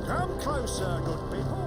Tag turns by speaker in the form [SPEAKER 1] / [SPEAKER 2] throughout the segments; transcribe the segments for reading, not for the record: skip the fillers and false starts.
[SPEAKER 1] Come closer, good people.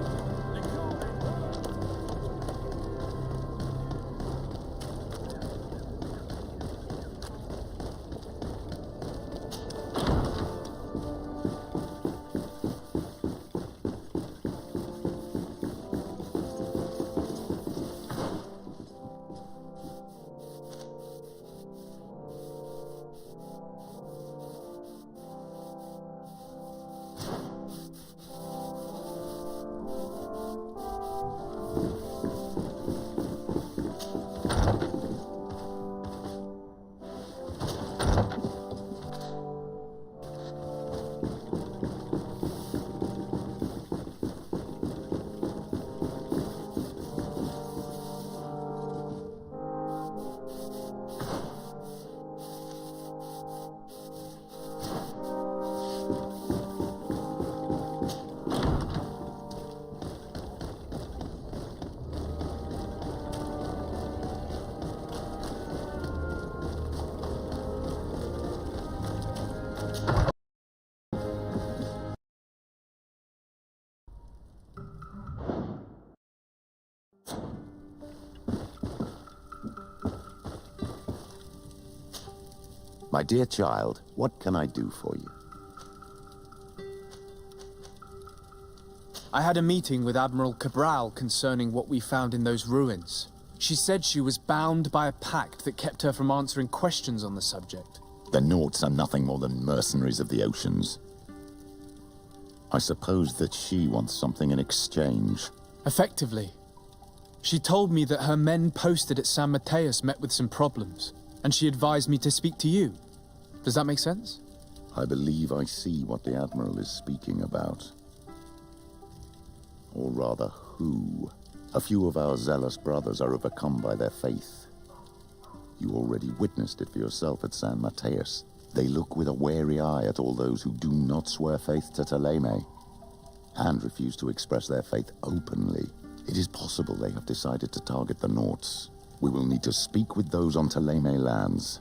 [SPEAKER 2] My dear child, what can I do for you?
[SPEAKER 3] I had a meeting with Admiral Cabral concerning what we found in those ruins. She said she was bound by a pact that kept her from answering questions on the subject.
[SPEAKER 2] The Nauts are nothing more than mercenaries of the oceans. I suppose that she wants something in exchange.
[SPEAKER 3] Effectively. She told me that her men posted at San Mateus met with some problems, and she advised me to speak to you. Does that make sense?
[SPEAKER 2] I believe I see what the Admiral is speaking about. Or rather, who. A few of our zealous brothers are overcome by their faith. You already witnessed it for yourself at San Mateus. They look with a wary eye at all those who do not swear faith to Thélème, and refuse to express their faith openly. It is possible they have decided to target the Nauts. We will need to speak with those on Thélème lands.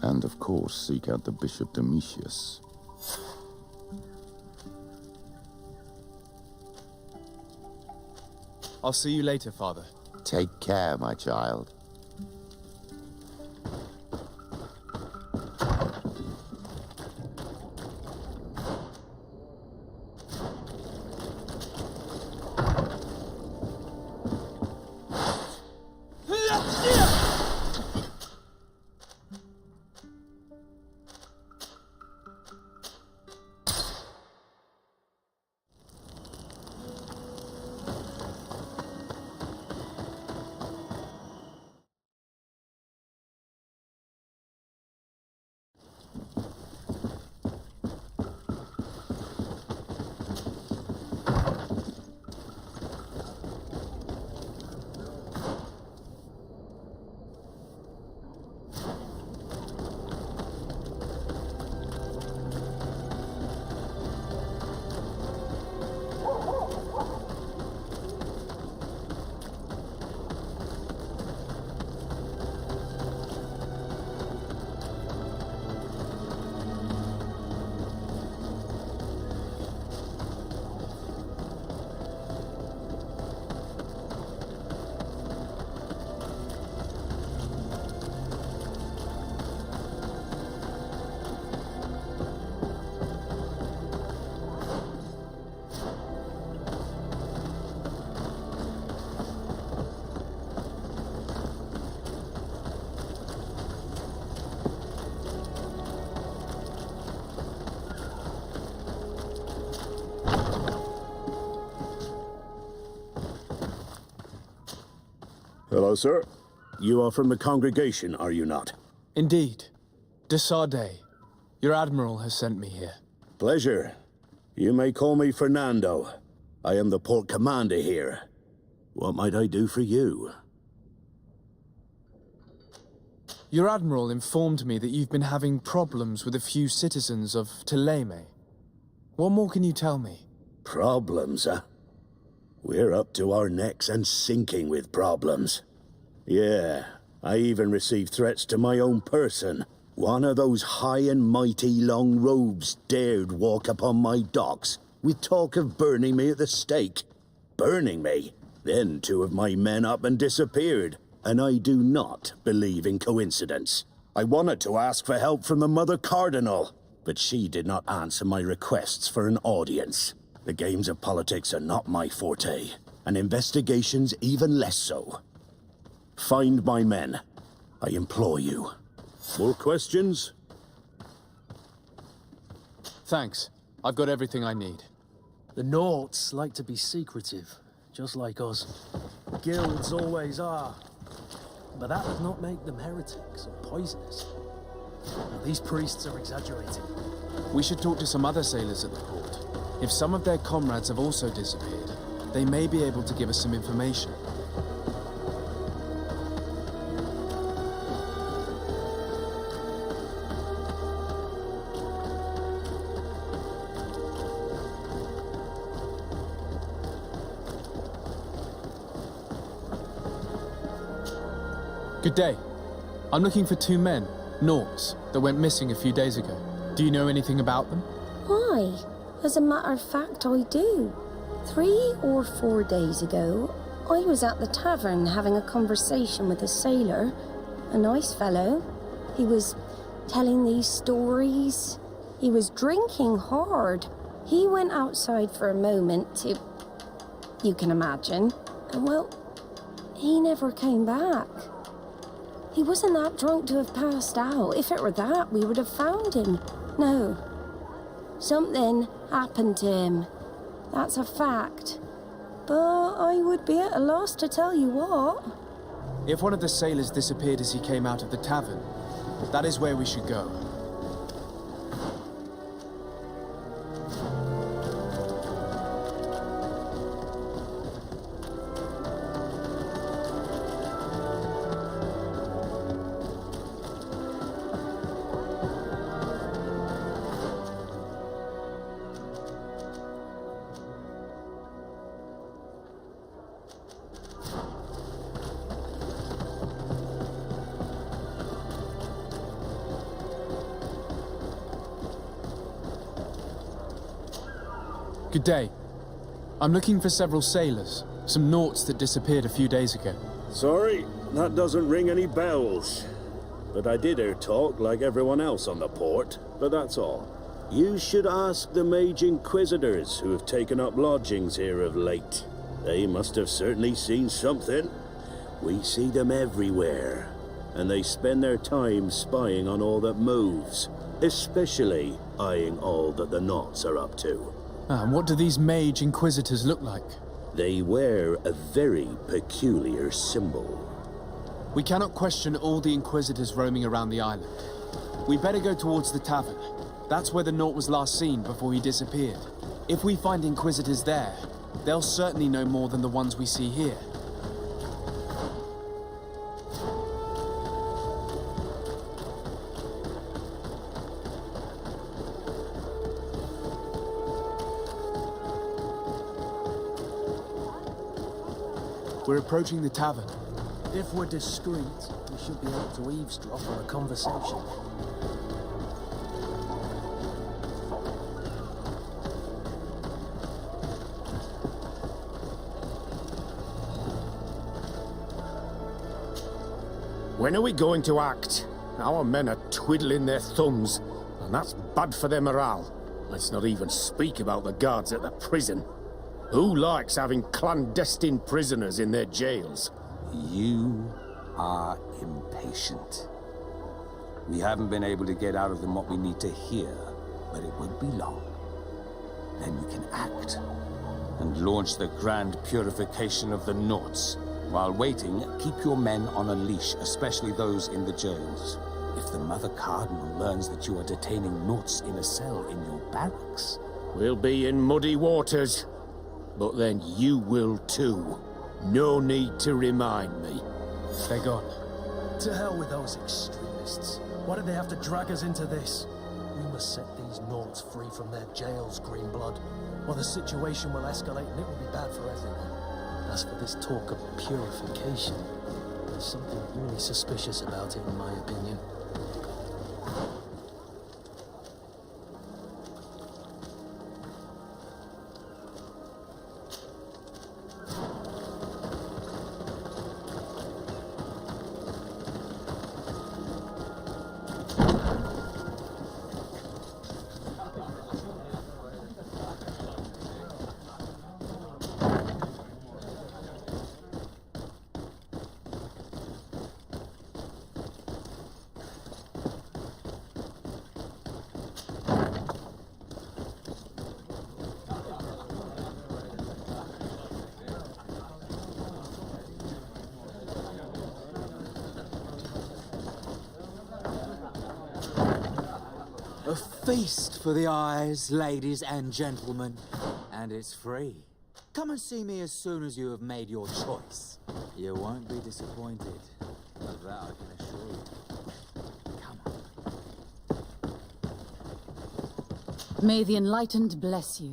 [SPEAKER 2] And, of course, seek out the Bishop Domitius.
[SPEAKER 3] I'll see you later, Father.
[SPEAKER 2] Take care, my child.
[SPEAKER 4] Hello, sir. You are from the congregation, are you not?
[SPEAKER 3] Indeed. De Sardet. Your Admiral has sent me here.
[SPEAKER 4] Pleasure. You may call me Fernando. I am the port commander here. What might I do for you?
[SPEAKER 3] Your Admiral informed me that you've been having problems with a few citizens of Thélème. What more can you tell me?
[SPEAKER 4] Problems, huh? We're up to our necks and sinking with problems. Yeah, I even received threats to my own person. One of those high and mighty long robes dared walk upon my docks with talk of burning me at the stake. Burning me? Then two of my men up and disappeared, and I do not believe in coincidence. I wanted to ask for help from the Mother Cardinal, but she did not answer my requests for an audience. The games of politics are not my forte, and investigations even less so. Find my men, I implore you. More questions?
[SPEAKER 3] Thanks. I've got everything I need.
[SPEAKER 5] The Nauts like to be secretive, just like us. Guilds always are. But that does not make them heretics or poisonous. Now, these priests are exaggerating.
[SPEAKER 3] We should talk to some other sailors at the port. If some of their comrades have also disappeared, they may be able to give us some information. Good day. I'm looking for two men, Nauts, that went missing a few days ago. Do you know anything about them?
[SPEAKER 6] Why? As a matter of fact, I do. 3 or 4 days ago, I was at the tavern having a conversation with a sailor, a nice fellow. He was telling these stories. He was drinking hard. He went outside for a moment to... you can imagine. And well, he never came back. He wasn't that drunk to have passed out. If it were that, we would have found him. No. Something happened to him. That's a fact. But I would be at a loss to tell you what.
[SPEAKER 3] If one of the sailors disappeared as he came out of the tavern, that is where we should go. Good day. I'm looking for several sailors, some Nauts that disappeared a few days ago.
[SPEAKER 4] Sorry, that doesn't ring any bells. But I did hear talk like everyone else on the port, but that's all. You should ask the Mage Inquisitors who have taken up lodgings here of late. They must have certainly seen something. We see them everywhere, and they spend their time spying on all that moves, especially eyeing all that the Nauts are up to.
[SPEAKER 3] And what do these Mage Inquisitors look like?
[SPEAKER 4] They wear a very peculiar symbol.
[SPEAKER 3] We cannot question all the Inquisitors roaming around the island. We better go towards the tavern. That's where the Naut was last seen before he disappeared. If we find Inquisitors there, they'll certainly know more than the ones we see here. We're approaching the tavern.
[SPEAKER 5] If we're discreet, we should be able to eavesdrop on a conversation.
[SPEAKER 7] When are we going to act? Our men are twiddling their thumbs, and that's bad for their morale. Let's not even speak about the guards at the prison. Who likes having clandestine prisoners in their jails?
[SPEAKER 8] You are impatient. We haven't been able to get out of them what we need to hear, but it won't be long. Then we can act and launch the grand purification of the Nauts. While waiting, keep your men on a leash, especially those in the jails. If the Mother Cardinal learns that you are detaining Nauts in a cell in your barracks...
[SPEAKER 7] We'll be in muddy waters, but then you will too. No need to remind me.
[SPEAKER 3] They're gone.
[SPEAKER 5] To hell with those extremists. Why did they have to drag us into this? We must set these Nauts free from their jails, Greenblood, or the situation will escalate and it will be bad for everyone. As for this talk of purification, there's something really suspicious about it, in my opinion.
[SPEAKER 9] A feast for the eyes, ladies and gentlemen. And it's free. Come and see me as soon as you have made your choice. You won't be disappointed. Of that I can assure you. Come on.
[SPEAKER 10] May the Enlightened bless you.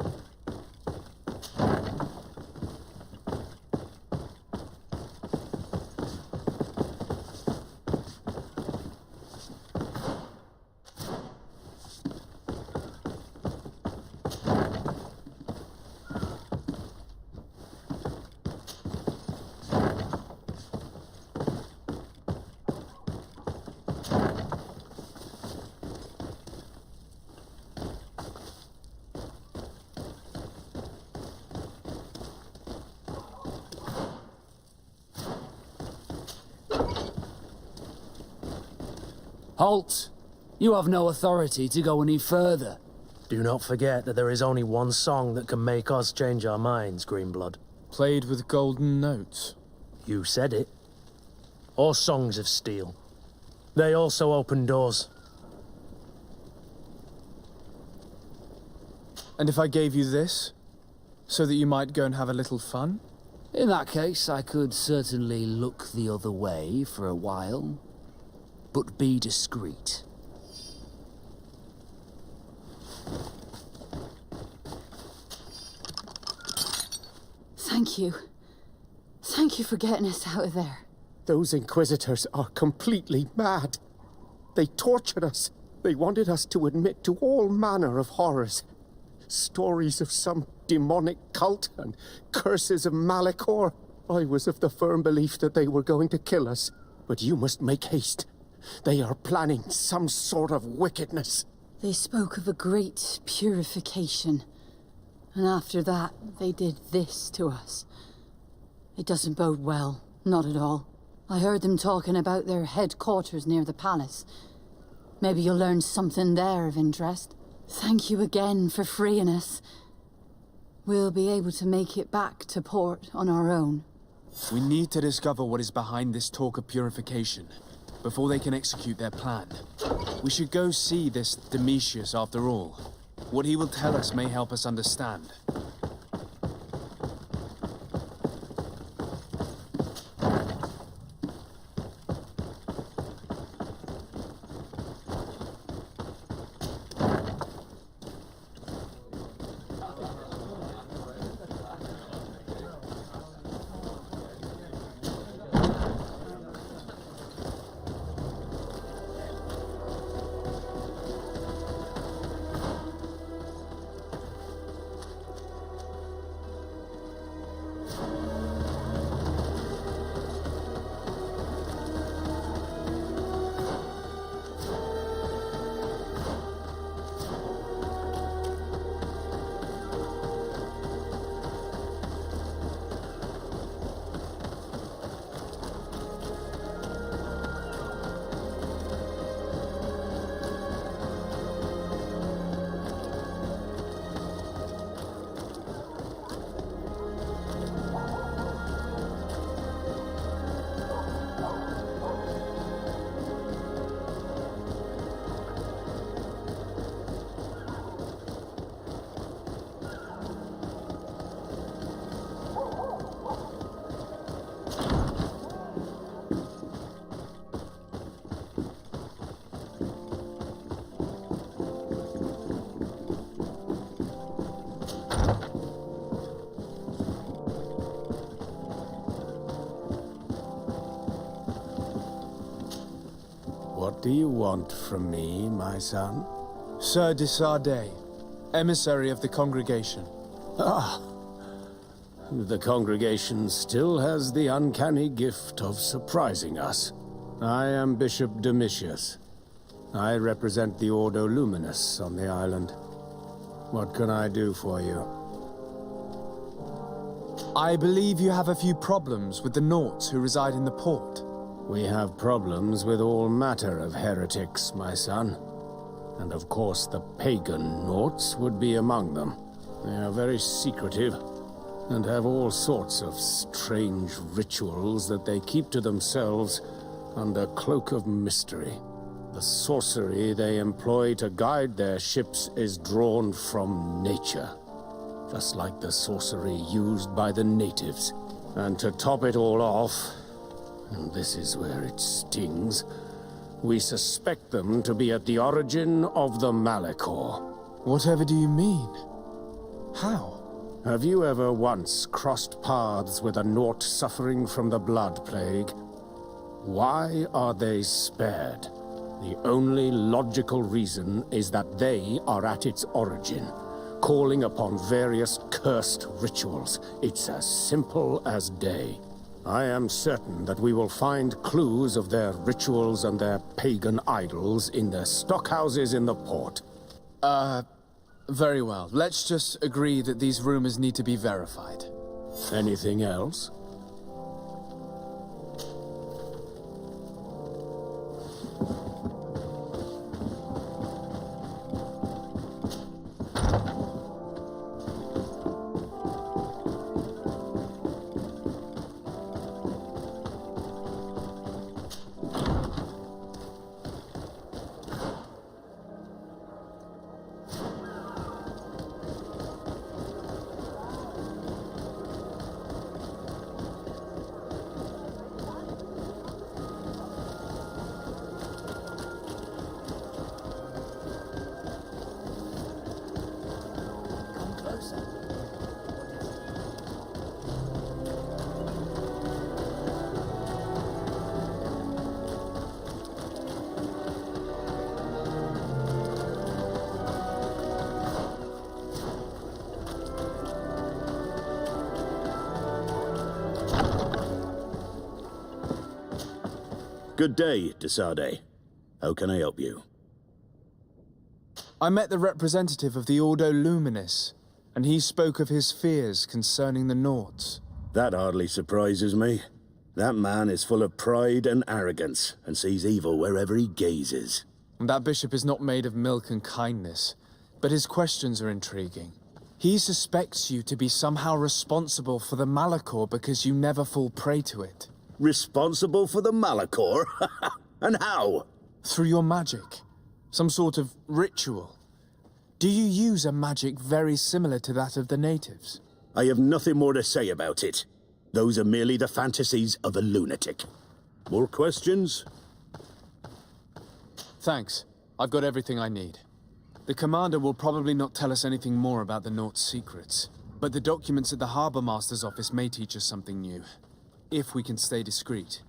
[SPEAKER 11] Halt! You have no authority to go any further.
[SPEAKER 5] Do not forget that there is only one song that can make us change our minds, Greenblood.
[SPEAKER 3] Played with golden notes.
[SPEAKER 5] You said it. Or songs of steel. They also open doors.
[SPEAKER 3] And if I gave you this, so that you might go and have a little fun?
[SPEAKER 11] In that case, I could certainly look the other way for a while. But be discreet.
[SPEAKER 10] Thank you. Thank you for getting us out of there.
[SPEAKER 7] Those Inquisitors are completely mad. They tortured us. They wanted us to admit to all manner of horrors. Stories of some demonic cult and curses of Malachor. I was of the firm belief that they were going to kill us. But you must make haste. They are planning some sort of wickedness.
[SPEAKER 10] They spoke of a great purification. And after that, they did this to us. It doesn't bode well, not at all. I heard them talking about their headquarters near the palace. Maybe you'll learn something there of interest. Thank you again for freeing us. We'll be able to make it back to port on our own.
[SPEAKER 3] We need to discover what is behind this talk of purification, before they can execute their plan. We should go see this Domitius after all. What he will tell us may help us understand.
[SPEAKER 7] What do you want from me, my son?
[SPEAKER 3] Sir de Sardet, emissary of the congregation.
[SPEAKER 7] Ah, the congregation still has the uncanny gift of surprising us. I am Bishop Domitius. I represent the Ordo Luminous on the island. What can I do for you?
[SPEAKER 3] I believe you have a few problems with the Nauts who reside in the port.
[SPEAKER 7] We have problems with all matter of heretics, my son. And of course the pagan Nauts would be among them. They are very secretive, and have all sorts of strange rituals that they keep to themselves under cloak of mystery. The sorcery they employ to guide their ships is drawn from nature, just like the sorcery used by the natives. And to top it all off, and this is where it stings, we suspect them to be at the origin of the Malachor.
[SPEAKER 3] Whatever do you mean? How?
[SPEAKER 7] Have you ever once crossed paths with a Nort suffering from the blood plague? Why are they spared? The only logical reason is that they are at its origin, calling upon various cursed rituals. It's as simple as day. I am certain that we will find clues of their rituals and their pagan idols in their stockhouses in the port.
[SPEAKER 3] Very well. Let's just agree that these rumors need to be verified.
[SPEAKER 7] Anything else?
[SPEAKER 4] Good day, Desade. How can I help you?
[SPEAKER 3] I met the representative of the Ordo Luminis, and he spoke of his fears concerning the Nords.
[SPEAKER 4] That hardly surprises me. That man is full of pride and arrogance, and sees evil wherever he gazes.
[SPEAKER 3] That bishop is not made of milk and kindness, but his questions are intriguing. He suspects you to be somehow responsible for the Malachor because you never fall prey to it.
[SPEAKER 4] Responsible for the Malachor? And how?
[SPEAKER 3] Through your magic. Some sort of ritual. Do you use a magic very similar to that of the natives?
[SPEAKER 4] I have nothing more to say about it. Those are merely the fantasies of a lunatic. More questions?
[SPEAKER 3] Thanks. I've got everything I need. The commander will probably not tell us anything more about the Nort's secrets, but the documents at the Harbour Master's office may teach us something new. If we can stay discreet.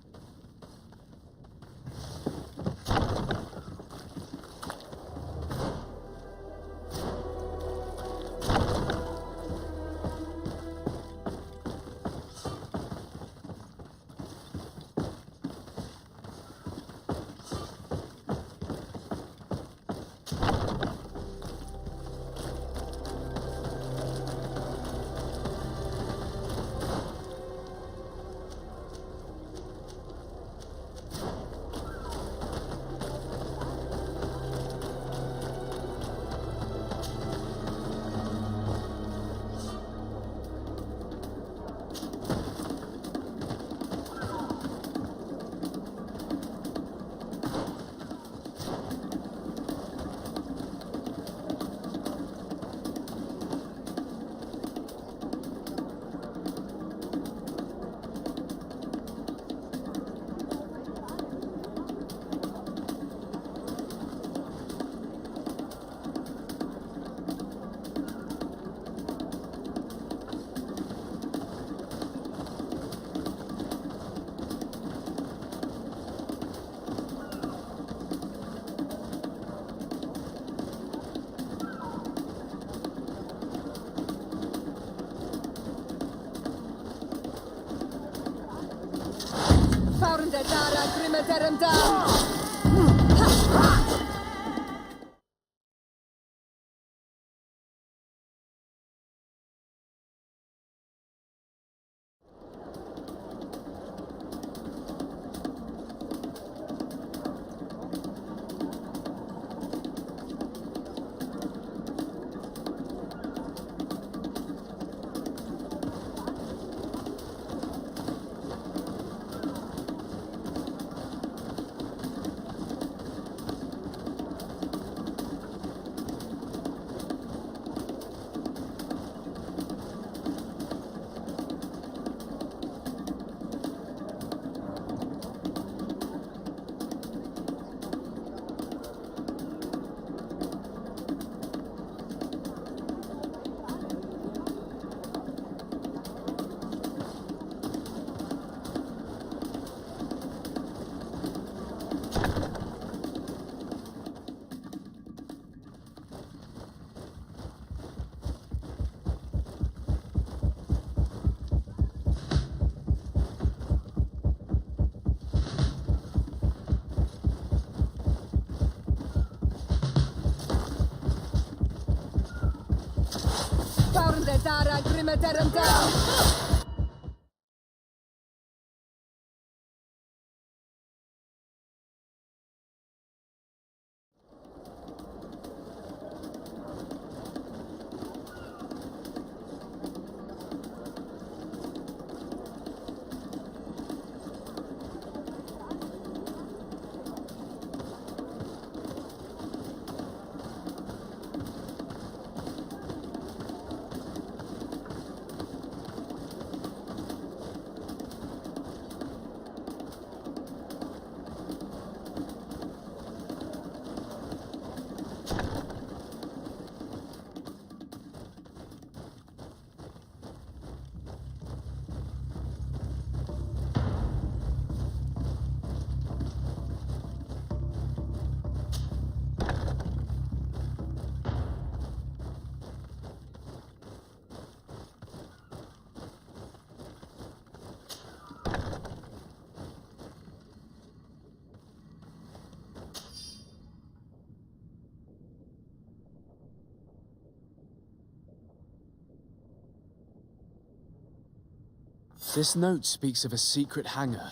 [SPEAKER 3] This note speaks of a secret hangar.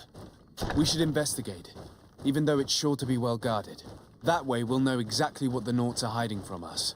[SPEAKER 3] We should investigate, even though it's sure to be well guarded. That way we'll know exactly what the Naughts are hiding from us.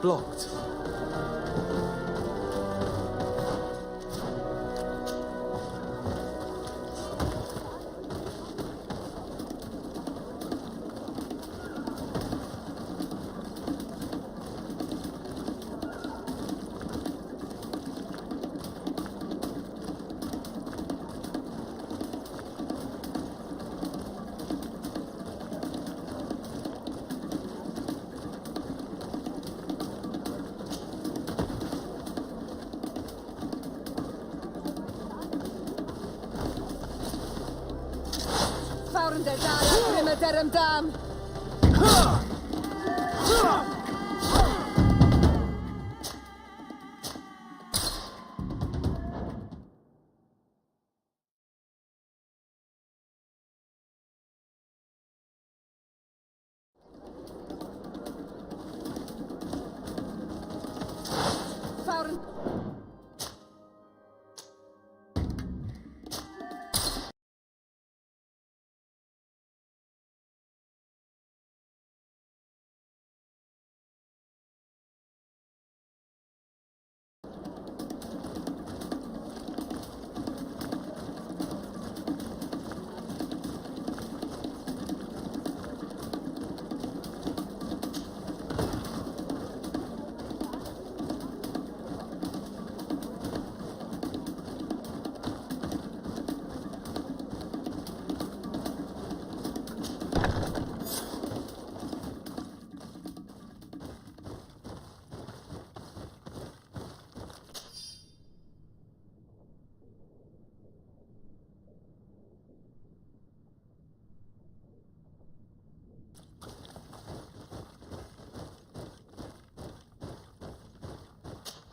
[SPEAKER 3] blocked.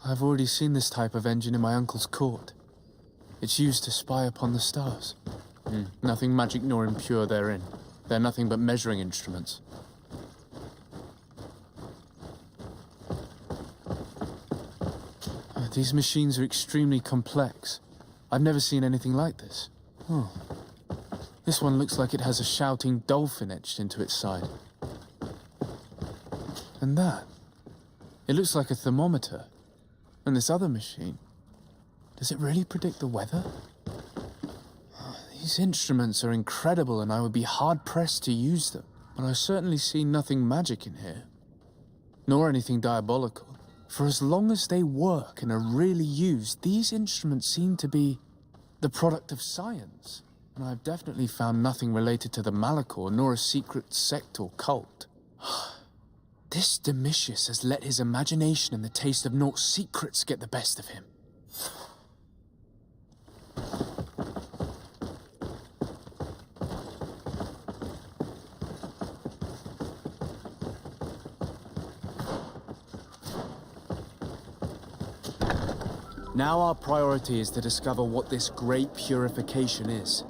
[SPEAKER 3] I've already seen this type of engine in my uncle's court. It's used to spy upon the stars. Nothing magic nor impure therein. They're nothing but measuring instruments. These machines are extremely complex. I've never seen anything like this. Oh. This one looks like it has a shouting dolphin etched into its side. And that. It looks like a thermometer. And this other machine, does it really predict the weather? These instruments are incredible and I would be hard-pressed to use them. But I certainly see nothing magic in here. Nor anything diabolical. For as long as they work and are really used, these instruments seem to be the product of science. And I've definitely found nothing related to the Malachor, nor a secret sect or cult. This Domitius has let his imagination and the taste of Naught's secrets get the best of him. Now our priority is to discover what this great purification is.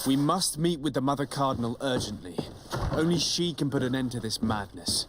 [SPEAKER 3] We must meet with the Mother Cardinal urgently. Only she can put an end to this madness.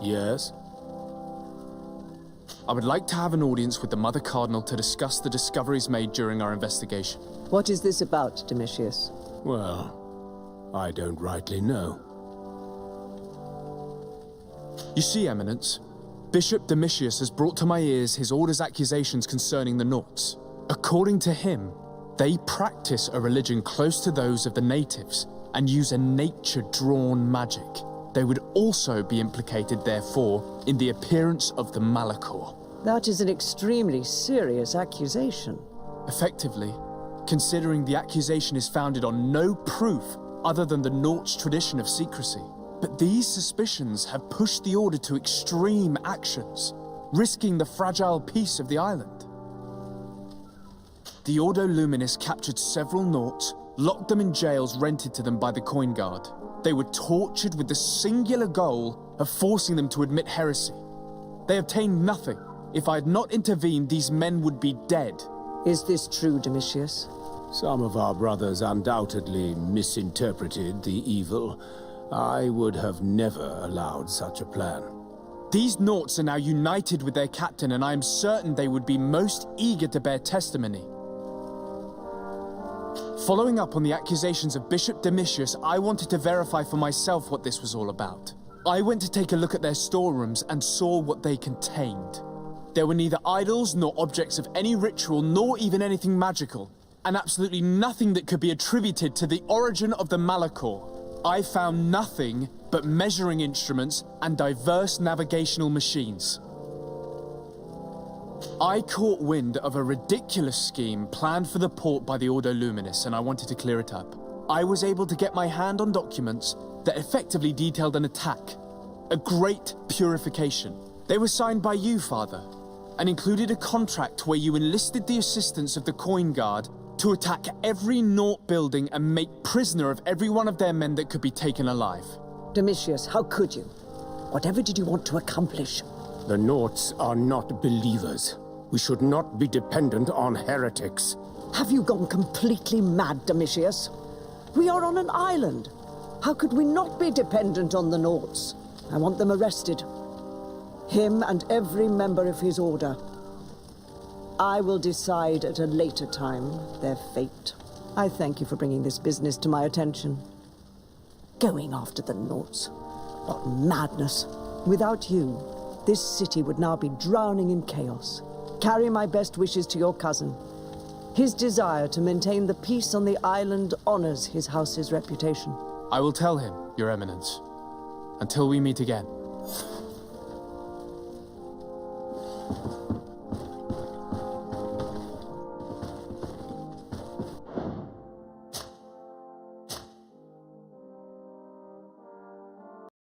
[SPEAKER 7] Yes?
[SPEAKER 3] I would like to have an audience with the Mother Cardinal to discuss the discoveries made during our investigation.
[SPEAKER 12] What is this about, Domitius?
[SPEAKER 7] Well, I don't rightly know.
[SPEAKER 3] You see, Eminence, Bishop Domitius has brought to my ears his order's accusations concerning the Nauts. According to him, they practice a religion close to those of the natives and use a nature-drawn magic. They would also be implicated, therefore, in the appearance of the Malachor.
[SPEAKER 12] That is an extremely serious accusation.
[SPEAKER 3] Effectively, considering the accusation is founded on no proof other than the Naut's tradition of secrecy. But these suspicions have pushed the Order to extreme actions, risking the fragile peace of the island. The Ordo Luminis captured several Nauts, locked them in jails rented to them by the Coin Guard. They were tortured with the singular goal of forcing them to admit heresy. They obtained nothing. If I had not intervened, these men would be dead.
[SPEAKER 12] Is this true, Domitius?
[SPEAKER 7] Some of our brothers undoubtedly misinterpreted the evil. I would have never allowed such a plan.
[SPEAKER 3] These Nauts are now united with their captain, and I am certain they would be most eager to bear testimony. Following up on the accusations of Bishop Domitius, I wanted to verify for myself what this was all about. I went to take a look at their storerooms and saw what they contained. There were neither idols nor objects of any ritual, nor even anything magical, and absolutely nothing that could be attributed to the origin of the Malachor. I found nothing but measuring instruments and diverse navigational machines. I caught wind of a ridiculous scheme planned for the port by the Ordo Luminis, and I wanted to clear it up. I was able to get my hand on documents that effectively detailed an attack, a great purification. They were signed by you, Father, and included a contract where you enlisted the assistance of the Coin Guard to attack every Naut building and make prisoner of every one of their men that could be taken alive.
[SPEAKER 12] Domitius, how could you? Whatever did you want to accomplish?
[SPEAKER 7] The Nauts are not believers. We should not be dependent on heretics.
[SPEAKER 12] Have you gone completely mad, Domitius? We are on an island. How could we not be dependent on the Nauts? I want them arrested. Him and every member of his order. I will decide at a later time their fate. I thank you for bringing this business to my attention. Going after the Nauts. What madness. Without you, this city would now be drowning in chaos. Carry my best wishes to your cousin. His desire to maintain the peace on the island honors his house's reputation.
[SPEAKER 3] I will tell him, Your Eminence. Until we meet again.